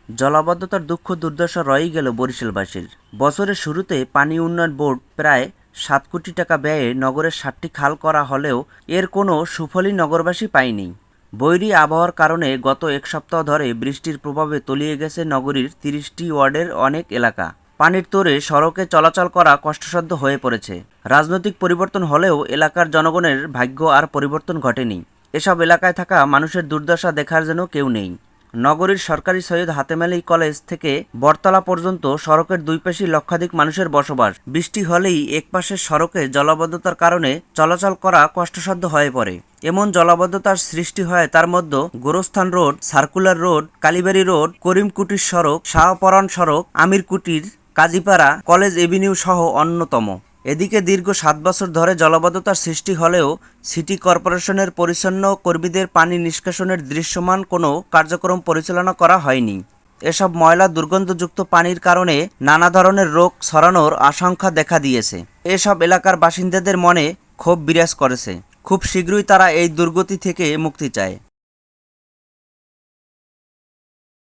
জলাবদ্ধতার দুঃখ দুর্দশা রয়েই গেল বরিশালবাসীর। বছরের শুরুতে পানি উন্নয়ন বোর্ড প্রায় 7 কোটি টাকা ব্যয়ে নগরের 7টি খাল করা হলেও এর কোনো সুফলই নগরবাসী পায়নি। বৈরী আবহাওয়ার কারণে গত এক সপ্তাহ ধরে বৃষ্টির প্রভাবে তলিয়ে গেছে নগরীর 30টি ওয়ার্ডের অনেক এলাকা। পানির তোড়ে সড়কে চলাচল করা কষ্টসাধ্য হয়ে পড়েছে। রাজনৈতিক পরিবর্তন হলেও এলাকার জনগণের ভাগ্য আর পরিবর্তন ঘটেনি। এসব এলাকায় থাকা মানুষের দুর্দশা দেখার যেন কেউ নেই। নগরীর সরকারি সৈয়দ হাতেম আলী কলেজ থেকে বটতলা পর্যন্ত সড়কের দুই পাশেই লক্ষাধিক মানুষের বসবাস। বৃষ্টি হলেই একপাশের সড়কে জলাবদ্ধতার কারণে চলাচল করা কষ্টসাধ্য হয়ে পড়ে। এমন জলাবদ্ধতার সৃষ্টি হয় তার মধ্যে গোরস্থান রোড, সার্কুলার রোড, কালীবাড়ি রোড, করিমকুটির সড়ক, শাহপরান সড়ক, আমিরকুটির, কাজীপাড়া, কলেজ এভিনিউ সহ অন্যতম। এদিকে দীর্ঘ 7 বছর ধরে জলাবদ্ধতার সৃষ্টি হলেও সিটি কর্পোরেশনের পরিচ্ছন্ন কর্মীদের পানি নিষ্কাশনের দৃশ্যমান কোনো কার্যক্রম পরিচালনা করা হয়নি। এসব ময়লা দুর্গন্ধযুক্ত পানির কারণে নানা ধরনের রোগ ছড়ানোর আশঙ্কা দেখা দিয়েছে। এসব এলাকার বাসিন্দাদের মনে ক্ষোভ বিরাজ করেছে। খুব শীঘ্রই তারা এই দুর্গতি থেকে মুক্তি চায়।